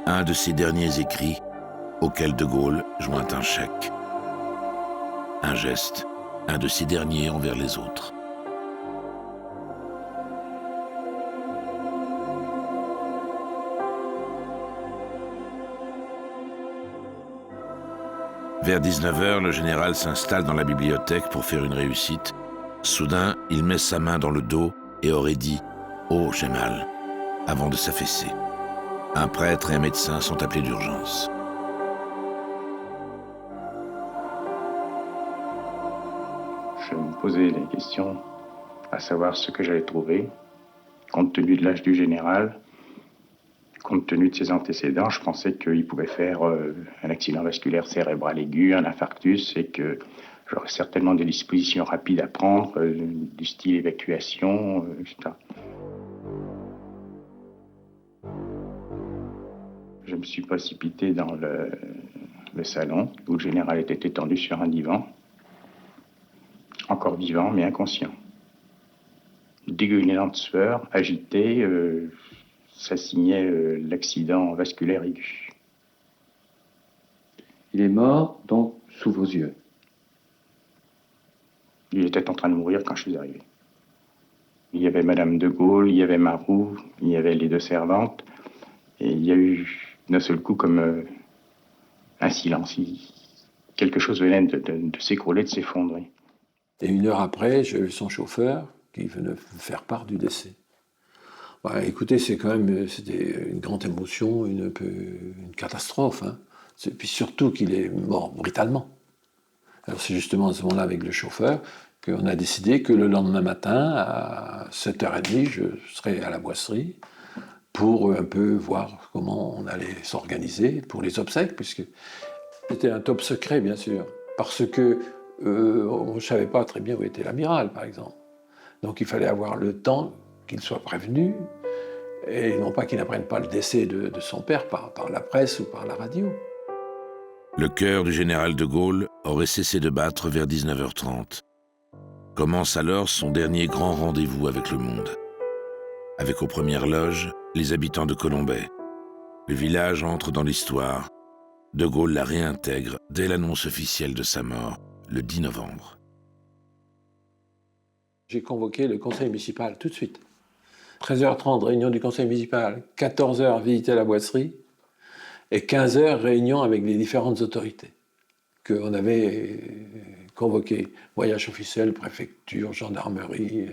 Speaker 6: Un de ses derniers écrits, auquel de Gaulle joint un chèque. un geste, un de ces derniers envers les autres. Vers 19h, le général s'installe dans la bibliothèque pour faire une réussite. Soudain, il met sa main dans le dos et aurait dit « Oh, j'ai mal » avant de s'affaisser. Un prêtre et un médecin sont appelés d'urgence.
Speaker 2: Je me posais des questions à savoir ce que j'allais trouver. Compte tenu de l'âge du général, compte tenu de ses antécédents, je pensais qu'il pouvait faire un accident vasculaire cérébral aigu, un infarctus, et que j'aurais certainement des dispositions rapides à prendre, du style évacuation, etc. Je me suis précipité dans le salon où le général était étendu sur un divan, encore vivant mais inconscient. Dégoulinant de sueur, agité, ça signait l'accident vasculaire aigu.
Speaker 4: Il est mort, donc, sous vos yeux.
Speaker 2: Il était en train de mourir quand je suis arrivé. Il y avait Madame de Gaulle, il y avait Marou, il y avait les deux servantes, et il y a eu d'un seul coup comme un silence. Quelque chose venait de s'écrouler, de s'effondrer.
Speaker 16: Et 1 heure après, j'ai eu son chauffeur qui venait me faire part du décès. Bah, écoutez, c'était une grande émotion, une catastrophe. Hein. Puis surtout qu'il est mort brutalement. Alors c'est justement à ce moment-là avec le chauffeur qu'on a décidé que le lendemain matin, à 7h30, je serais à la boisserie pour un peu voir comment on allait s'organiser pour les obsèques, puisque c'était un top secret, bien sûr, parce que on ne savait pas très bien où était l'amiral, par exemple. Donc il fallait avoir le temps qu'il soit prévenu, et non pas qu'il n'apprenne pas le décès de son père par la presse ou par la radio.
Speaker 6: Le cœur du général de Gaulle aurait cessé de battre vers 19h30. Commence alors son dernier grand rendez-vous avec le monde. Avec aux premières loges, les habitants de Colombey. Le village entre dans l'histoire. De Gaulle la réintègre dès l'annonce officielle de sa mort, le 10 novembre.
Speaker 16: J'ai convoqué le conseil municipal tout de suite. 13h30, réunion du conseil municipal. 14h, visiter la boisserie. Et 15h, réunion avec les différentes autorités qu'on avait convoquées. Voyage officiel, préfecture, gendarmerie,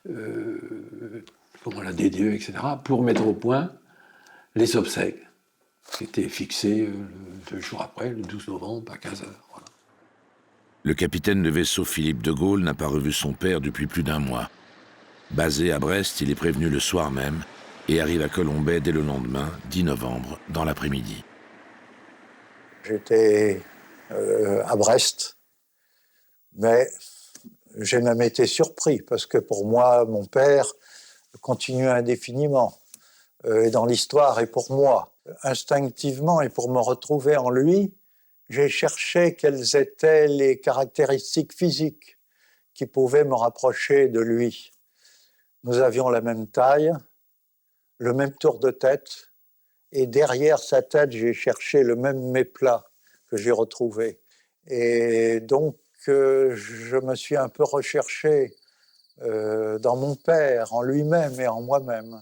Speaker 16: la Dédieu, etc. pour mettre au point les obsèques qui étaient fixées 2 jours après, le 12 novembre, à 15h. Voilà.
Speaker 6: Le capitaine de vaisseau Philippe de Gaulle n'a pas revu son père depuis plus d'1 mois. Basé à Brest, il est prévenu le soir même et arrive à Colombey dès le lendemain, 10 novembre, dans l'après-midi.
Speaker 7: J'étais à Brest, mais j'ai même été surpris, parce que pour moi, mon père continue indéfiniment, et dans l'histoire et pour moi. Instinctivement, et pour me retrouver en lui, j'ai cherché quelles étaient les caractéristiques physiques qui pouvaient me rapprocher de lui. Nous avions la même taille, le même tour de tête, et derrière sa tête, j'ai cherché le même méplat que j'ai retrouvé. Et donc, je me suis un peu recherché dans mon père, en lui-même et en moi-même.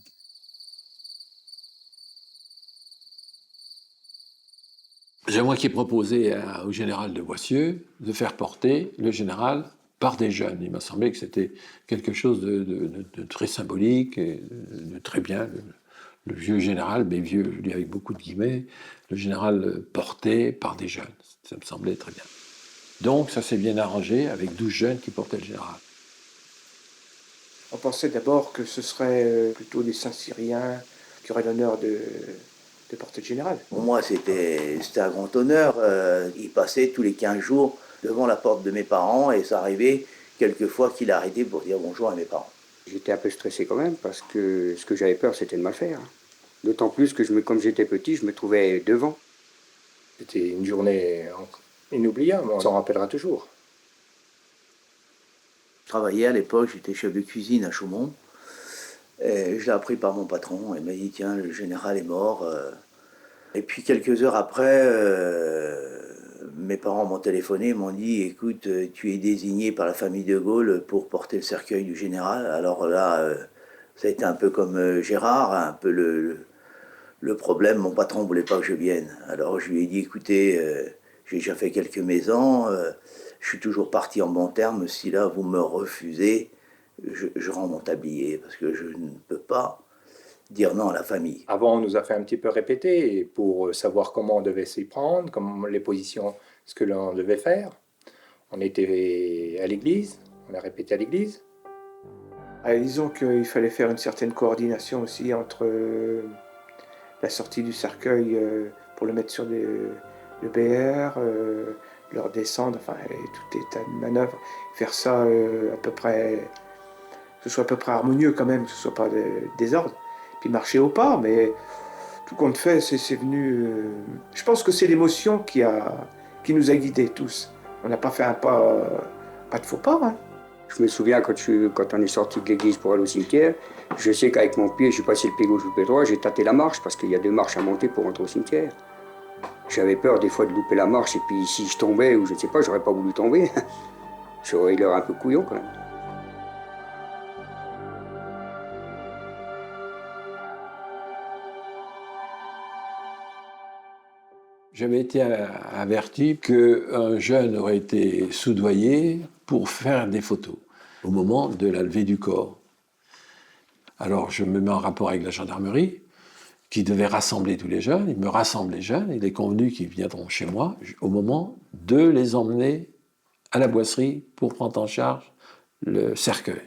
Speaker 16: C'est moi qui ai proposé au général de Boissieu de faire porter le général par des jeunes. Il m'a semblé que c'était quelque chose de très symbolique et de très bien. Le vieux général, mais vieux, je dis avec beaucoup de guillemets, le général porté par des jeunes. Ça me semblait très bien. Donc ça s'est bien arrangé avec 12 jeunes qui portaient le général.
Speaker 19: On pensait d'abord que ce serait plutôt des Saint-Cyriens qui auraient l'honneur de porter le général.
Speaker 23: Pour moi, c'était un grand honneur. Il passait tous les 15 jours devant la porte de mes parents et ça arrivait quelquefois qu'il arrêtait pour dire bonjour à mes parents.
Speaker 18: J'étais un peu stressé quand même parce que ce que j'avais peur, c'était de mal faire. D'autant plus que comme j'étais petit, je me trouvais devant.
Speaker 24: C'était une journée inoubliable, on s'en rappellera toujours.
Speaker 23: Je travaillais à l'époque, j'étais chef de cuisine à Chaumont. Et je l'ai appris par mon patron. Il m'a dit tiens, le général est mort. Et puis quelques heures après, mes parents m'ont téléphoné, m'ont dit « Écoute, tu es désigné par la famille de Gaulle pour porter le cercueil du général. » Alors là, ça a été un peu comme Gérard, un peu le problème. Mon patron ne voulait pas que je vienne. Alors je lui ai dit « Écoutez, j'ai déjà fait quelques maisons, je suis toujours parti en bons termes. Si là, vous me refusez, je rends mon tablier parce que je ne peux pas dire non à la famille. »
Speaker 24: Avant, on nous a fait un petit peu répéter pour savoir comment on devait s'y prendre, comment les positions, ce que l'on devait faire. On était à l'église, on a répété à l'église.
Speaker 19: Disons qu'il fallait faire une certaine coordination aussi entre la sortie du cercueil pour le mettre sur le BR, le redescendre, enfin, tout état de manœuvre, faire ça à peu près, que ce soit à peu près harmonieux quand même, que ce soit pas de désordre. Puis marcher au pas, mais tout compte fait, c'est venu... je pense que c'est l'émotion qui nous a guidés tous. On n'a pas fait pas de faux pas. Hein.
Speaker 18: Je me souviens quand on est sorti de l'église pour aller au cimetière, je sais qu'avec mon pied, j'ai passé le pied gauche ou le pied droit, j'ai tâté la marche parce qu'il y a 2 marches à monter pour rentrer au cimetière. J'avais peur des fois de louper la marche et puis si je tombais ou je ne sais pas, j'aurais pas voulu tomber. J'aurais l'air un peu couillon quand même.
Speaker 16: J'avais été averti qu'un jeune aurait été soudoyé pour faire des photos au moment de la levée du corps. Alors je me mets en rapport avec la gendarmerie qui devait rassembler tous les jeunes. Il me rassemble les jeunes, il est convenu qu'ils viendront chez moi au moment de les emmener à la boisserie pour prendre en charge le cercueil.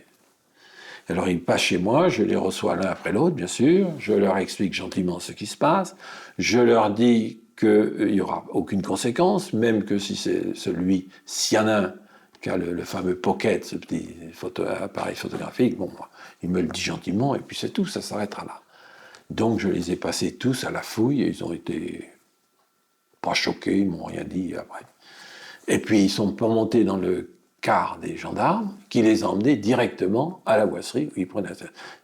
Speaker 16: Alors ils passent chez moi, je les reçois l'un après l'autre, bien sûr, je leur explique gentiment ce qui se passe, je leur dis qu'il n'y aura aucune conséquence, même que si c'est celui, s'il y en a un qui a le fameux pocket, ce petit appareil photographique, bon, il me le dit gentiment et puis c'est tout, ça s'arrêtera là. Donc je les ai passés tous à la fouille et ils ont été pas choqués, ils m'ont rien dit après. Et puis ils sont pas montés dans le car des gendarmes qui les emmenaient directement à la boisserie où ils prenaient.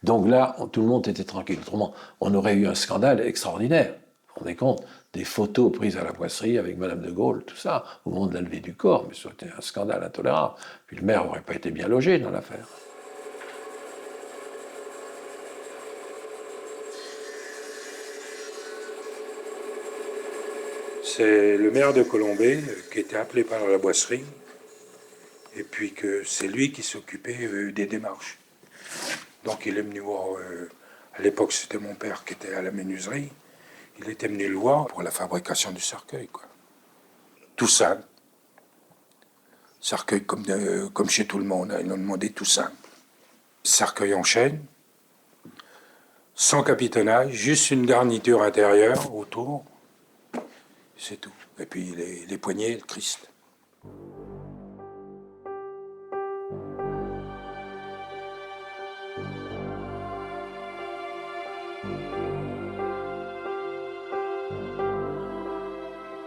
Speaker 16: Donc là, tout le monde était tranquille. Autrement, on aurait eu un scandale extraordinaire. Vous vous rendez compte ? Des photos prises à la boisserie avec Madame de Gaulle, tout ça, au moment de la levée du corps, mais c'était un scandale intolérable. Puis le maire n'aurait pas été bien logé dans l'affaire.
Speaker 17: C'est le maire de Colombey qui était appelé par la boisserie, et puis que c'est lui qui s'occupait des démarches. Donc il est venu voir, à l'époque c'était mon père qui était à la menuiserie, il était venu le voir pour la fabrication du cercueil, quoi. Tout simple. Cercueil comme chez tout le monde, ils l'ont demandé tout simple. Cercueil en chêne, sans capitonnage, juste une garniture intérieure autour, c'est tout. Et puis les poignets, le Christ.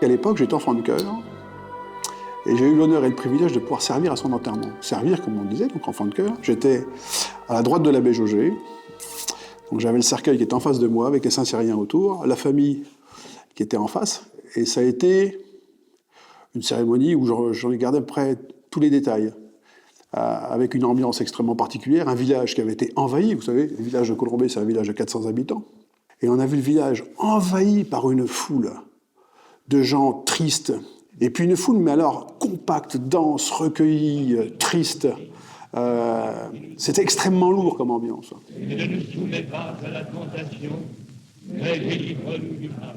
Speaker 5: À l'époque, j'étais enfant de chœur et j'ai eu l'honneur et le privilège de pouvoir servir à son enterrement. Servir, comme on disait, donc enfant de chœur. J'étais à la droite de l'abbé Jaugé. Donc j'avais le cercueil qui était en face de moi, avec les Saint-Cyriens autour, la famille qui était en face. Et ça a été une cérémonie où j'en ai gardé à peu près tous les détails, avec une ambiance extrêmement particulière, un village qui avait été envahi. Vous savez, le village de Colombey, c'est un village de 400 habitants. Et on a vu le village envahi par une foule de gens tristes, et puis une foule, mais alors compacte, dense, recueillie, triste. C'était extrêmement lourd comme ambiance.
Speaker 9: Et ne nous soumets pas à la tentation, mais délivre-nous du mal.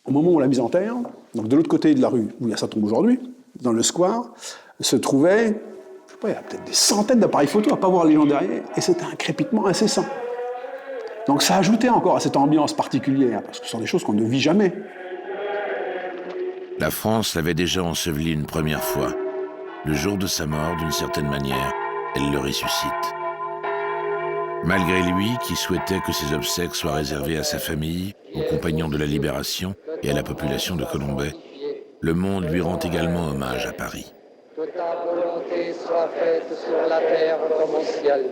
Speaker 5: Au moment où on l'a mise en terre, donc de l'autre côté de la rue où il y a sa tombe aujourd'hui, dans le square, se trouvaient, je sais pas, il y a peut-être des centaines d'appareils photo, à ne pas voir les gens derrière, et c'était un crépitement incessant. Donc ça ajoutait encore à cette ambiance particulière, parce que ce sont des choses qu'on ne vit jamais.
Speaker 6: La France l'avait déjà enseveli une première fois. Le jour de sa mort, d'une certaine manière, elle le ressuscite. Malgré lui, qui souhaitait que ses obsèques soient réservées à sa famille, aux compagnons de la Libération et à la population de Colombey, le monde lui rend également hommage à Paris.
Speaker 12: Que ta volonté soit faite sur la terre comme au ciel.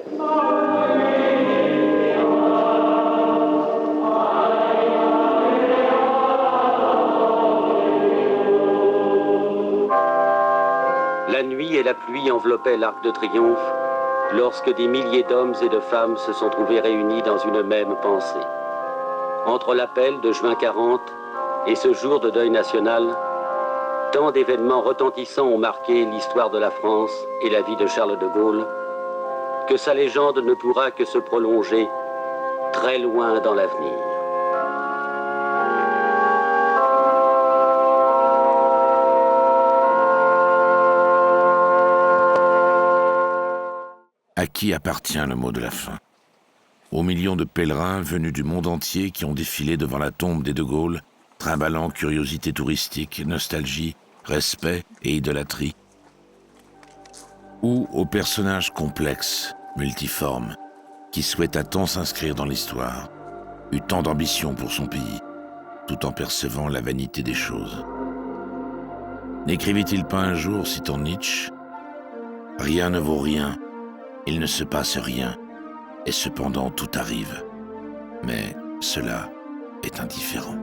Speaker 13: et la pluie enveloppaient l'Arc de Triomphe lorsque des milliers d'hommes et de femmes se sont trouvés réunis dans une même pensée. Entre l'appel de juin 40 et ce jour de deuil national, tant d'événements retentissants ont marqué l'histoire de la France et la vie de Charles de Gaulle que sa légende ne pourra que se prolonger très loin dans l'avenir.
Speaker 6: À qui appartient le mot de la fin? Aux millions de pèlerins venus du monde entier qui ont défilé devant la tombe des De Gaulle, trimballant curiosité touristique, nostalgie, respect et idolâtrie? Ou aux personnages complexes, multiformes, qui souhaita tant s'inscrire dans l'histoire, eut tant d'ambition pour son pays, tout en percevant la vanité des choses? N'écrivait-il pas un jour, citant Nietzsche, « Rien ne vaut rien, il ne se passe rien, et cependant tout arrive, mais cela est indifférent. »